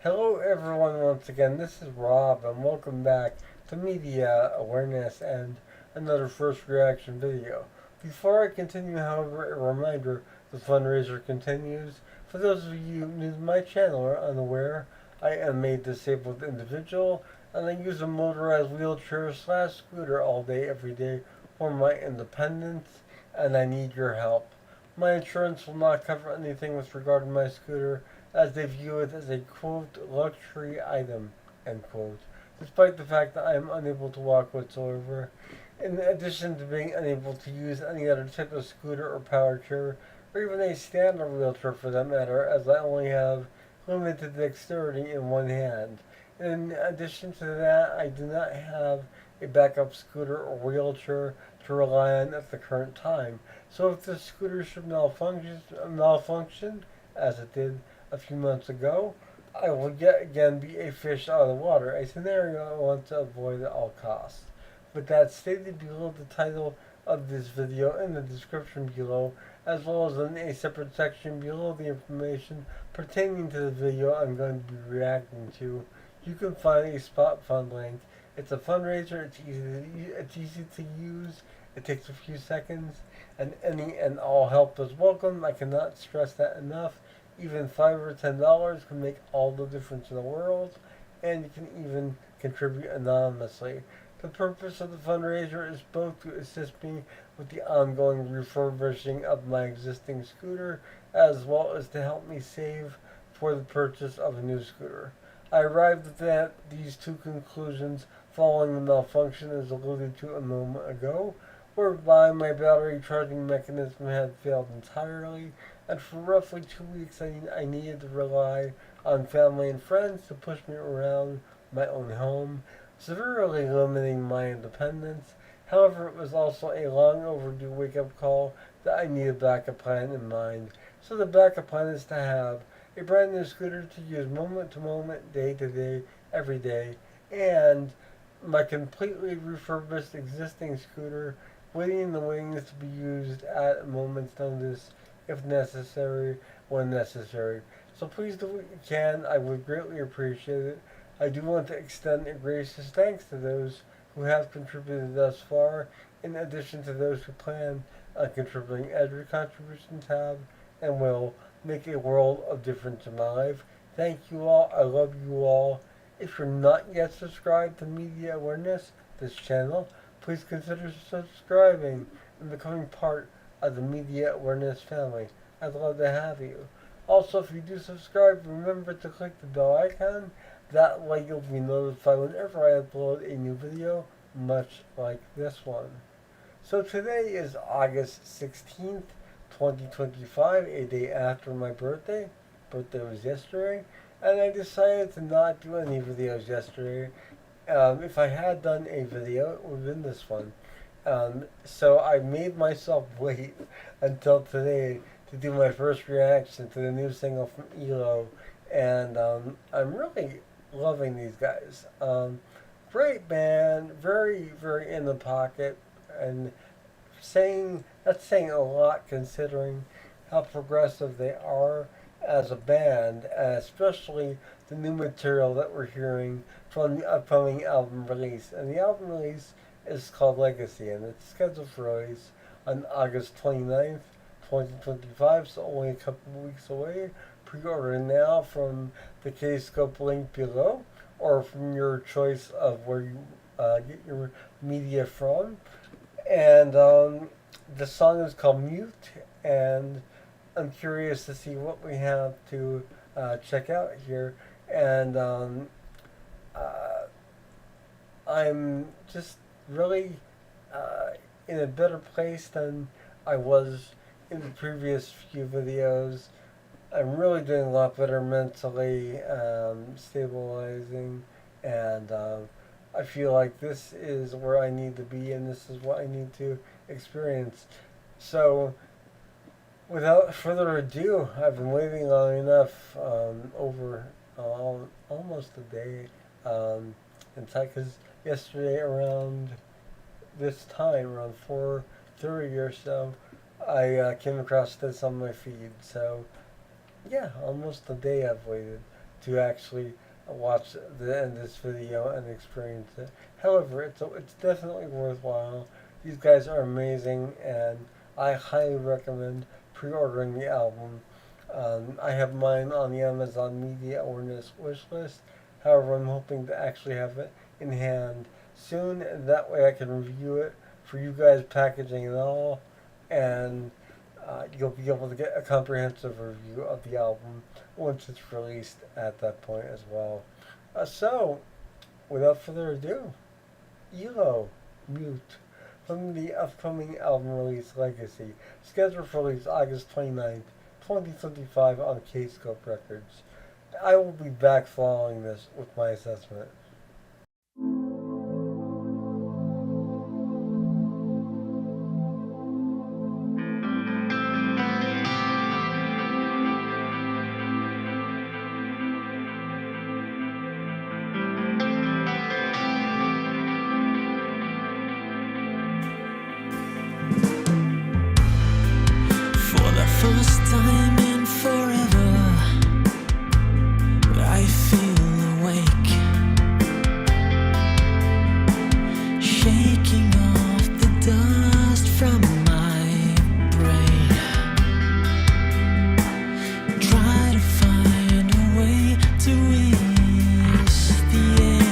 Hello everyone once again, this is Rob and welcome back to Media Awareness and another first reaction video. Before I continue, however, a reminder, the fundraiser continues. For those of you new to my channel or unaware, I am a disabled individual and I use a motorized wheelchair slash scooter all day every day for my independence and I need your help. My insurance will not cover anything with regard to my scooter as they view it as a quote luxury item end quote, despite the fact that I am unable to walk whatsoever. In addition to being unable to use any other type of scooter or power chair, or even a standard wheelchair for that matter, as I only have limited dexterity in one hand. In addition to that, I do not have a backup scooter or wheelchair to rely on at the current time. So if the scooter should malfunction as it did a few months ago, I will yet again be a fish out of the water, a scenario I want to avoid at all costs. With that stated, below the title of this video in the description below, as well as in a separate section below the information pertaining to the video I'm going to be reacting to, you can find a spot fund link. It's a fundraiser, it's easy to use, it takes a few seconds, and any and all help is welcome. I cannot stress that enough. Even $5 or $10 can make all the difference in the world, and you can even contribute anonymously. The purpose of the fundraiser is both to assist me with the ongoing refurbishing of my existing scooter, as well as to help me save for the purchase of a new scooter. I arrived at these two conclusions following the malfunction as alluded to a moment ago, whereby my battery charging mechanism had failed entirely, and for roughly 2 weeks I needed to rely on family and friends to push me around my own home, severely limiting my independence. However, it was also a long overdue wake up call that I need a backup plan in mind. So the backup plan is to have a brand new scooter to use moment to moment, day to day, every day, and my completely refurbished existing scooter waiting in the wings to be used at a moment's notice if necessary, when necessary. So please do what you can. I would greatly appreciate it. I do want to extend a gracious thanks to those who have contributed thus far, in addition to those who plan on contributing, as your contributions have and will make a world of difference in my life. Thank you all. I love you all. If you're not yet subscribed to Media Awareness, this channel, please consider subscribing and becoming part of the Media Awareness family. I'd love to have you. Also, if you do subscribe, remember to click the bell icon. That way you'll be notified whenever I upload a new video, much like this one. So today is August 16th, 2025, a day after my birthday. Birthday was yesterday, and I decided to not do any videos yesterday. If I had done a video, it would have been this one. So I made myself wait until today to do my first reaction to the new single from Ihlo, and I'm really loving these guys. Great band, very very in the pocket, and that's saying a lot considering how progressive they are as a band, especially the new material that we're hearing from the upcoming album release. And the album release is called Legacy, and it's scheduled for release on August 29th, 2025, so only a couple of weeks away. Pre-order now from the Kscope link below, or from your choice of where you get your media from. And the song is called Mute, and I'm curious to see what we have to check out here. And uh, I'm just really in a better place than I was in the previous few videos. I'm really doing a lot better mentally, stabilizing, and I feel like this is where I need to be and this is what I need to experience. So, without further ado, I've been waiting long enough, over almost a day, in fact, because yesterday around this time, around 4:30 or so, I came across this on my feed. So, yeah, almost a day I've waited. to actually watch the end of this video and experience it. However, it's definitely worthwhile. These guys are amazing, and I highly recommend pre-ordering the album. I have mine on the Amazon Media Awareness wish list. However, I'm hoping to actually have it in hand soon. That way I can review it for you guys, packaging and all, and you'll be able to get a comprehensive review of the album once it's released at that point as well. So, without further ado, Ihlo, Mute, from the upcoming album release Legacy, scheduled for release August 29th, 2025 on Kscope Records. I will be back following this with my assessment. First time in forever, I feel awake, shaking off the dust from my brain. Try to find a way to ease the ache.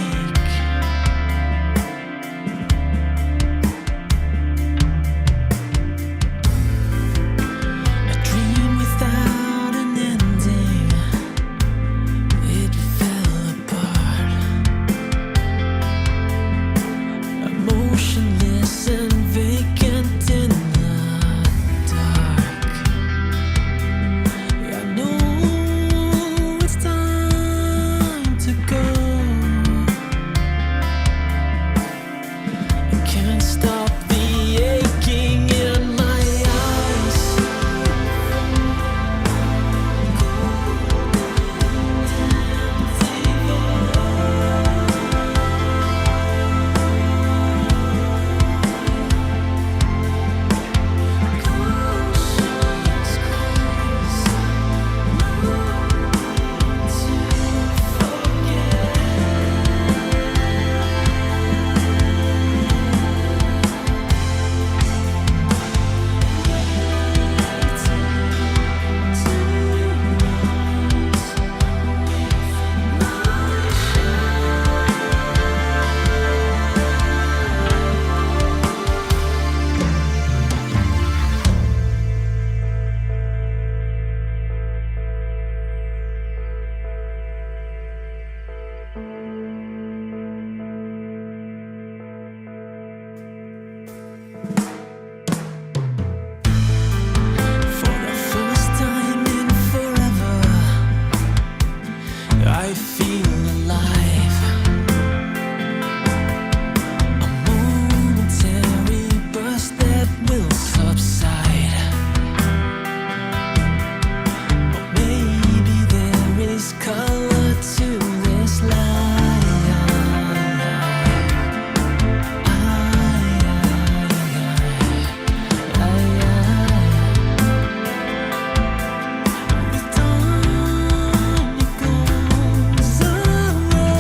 I feel alive. A momentary burst that will subside. Or maybe there is color to this life. With time it goes away.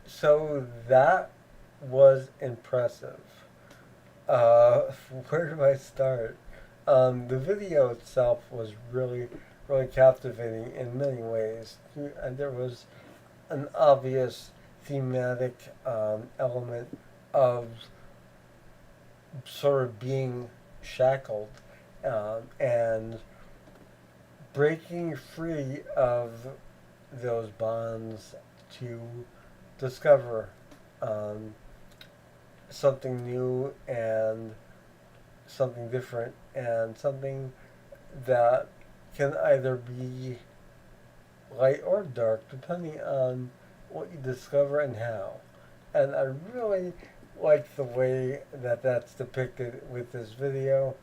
So that was impressive. Uh, where do I start? The video itself was really captivating in many ways. And there was an obvious thematic element of sort of being shackled and breaking free of those bonds to discover um, something new and something different and something that can either be light or dark depending on what you discover and how. And I really like the way that that's depicted with this video.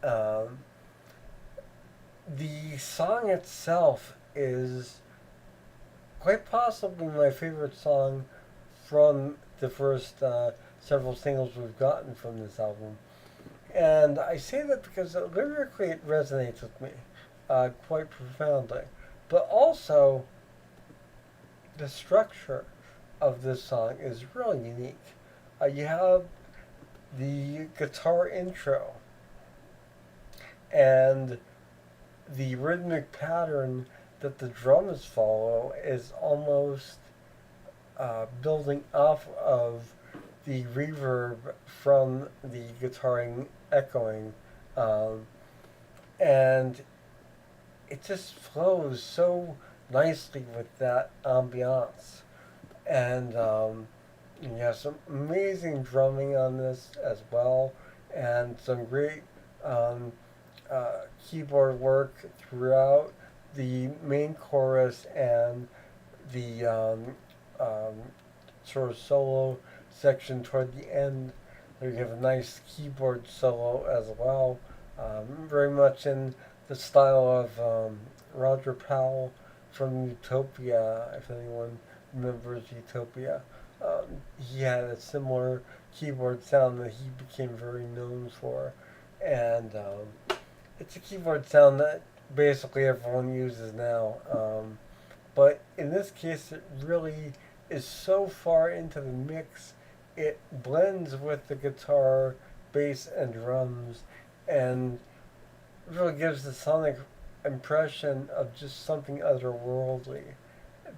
Um, the song itself is quite possibly my favorite song from the first several singles we've gotten from this album. And I say that because lyrically it resonates with me quite profoundly. But also, the structure of this song is really unique. You have the guitar intro and the rhythmic pattern that the drums follow is almost building off of the reverb from the guitaring echoing. Um, and it just flows so nicely with that ambiance. And you have some amazing drumming on this as well, and some great um, keyboard work throughout the main chorus and the um, sort of solo section toward the end. You have a nice keyboard solo as well, very much in the style of Roger Powell from Utopia, if anyone remembers Utopia. He had a similar keyboard sound that he became very known for, and it's a keyboard sound that basically everyone uses now. But in this case, it really is so far into the mix, it blends with the guitar, bass, and drums, and really gives the sonic impression of just something otherworldly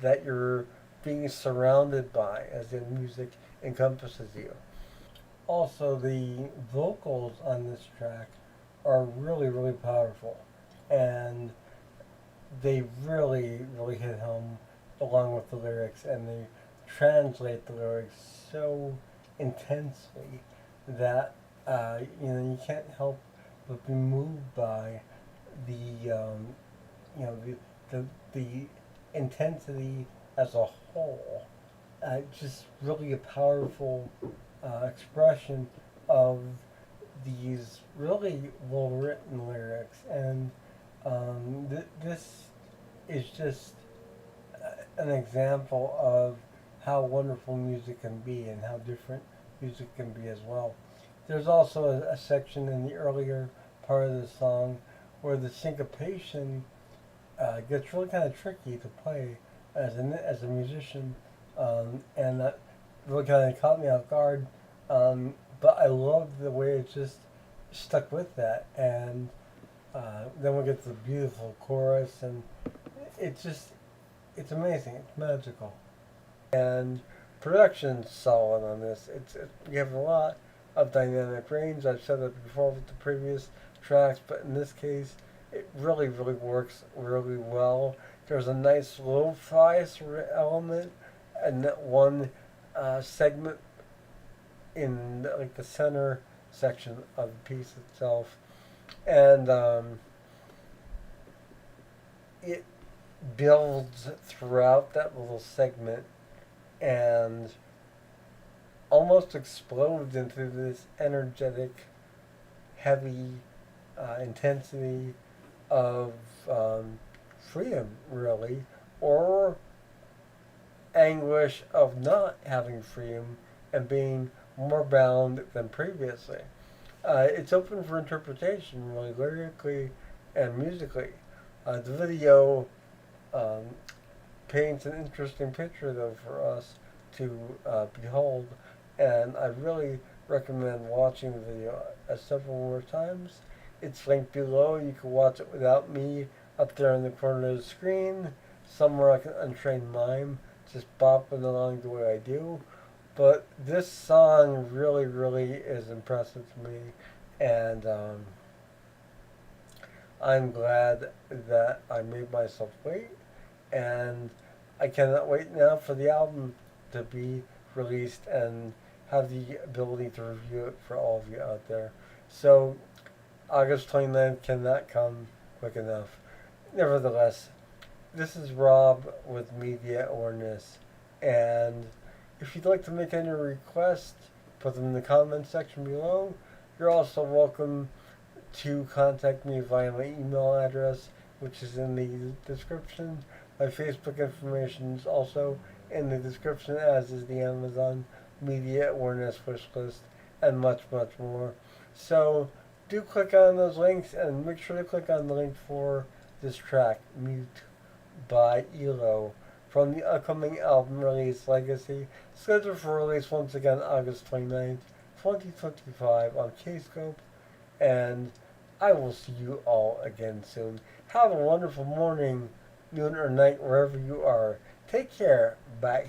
that you're being surrounded by as the music encompasses you. Also, the vocals on this track are really powerful, and they really hit home along with the lyrics, and they translate the lyrics so intensely that you can't help but be moved by the the intensity as a whole. Just really a powerful expression of these really well written lyrics, and this is just an example of how wonderful music can be and how different music can be as well. There's also a section in the earlier part of the song where the syncopation gets really kind of tricky to play as a musician, and that really kind of caught me off guard. But I love the way it just stuck with that, and then we get the beautiful chorus, and it's amazing. It's magical, and production's solid on this. You have a lot of dynamic range. I've said that before with the previous tracks, but in this case, it really works really well. There's a nice lo-fi sort of element, and that one segment in like the center section of the piece itself, and it builds throughout that little segment and almost explodes into this energetic, heavy intensity of freedom, really, or anguish of not having freedom and being more bound than previously. It's open for interpretation, really, lyrically and musically. The video paints an interesting picture, though, for us to behold. And I really recommend watching the video several more times. It's linked below. You can watch it without me up there in the corner of the screen, somewhere like an untrained mime, just bopping along the way I do. But this song really, really is impressive to me, and I'm glad that I made myself wait, and I cannot wait now for the album to be released and have the ability to review it for all of you out there. So, August 29th cannot come quick enough. Nevertheless, this is Rob with Media Awareness, and if you'd like to make any requests, put them in the comment section below. You're also welcome to contact me via my email address, which is in the description. My Facebook information is also in the description, as is the Amazon Media Awareness wish list, and much, much more. So do click on those links, and make sure to click on the link for this track, Mute by Ihlo, from the upcoming album release Legacy, scheduled for release once again August 29th, 2025 on Kscope, and I will see you all again soon. Have a wonderful morning, noon, or night, wherever you are. Take care. Bye.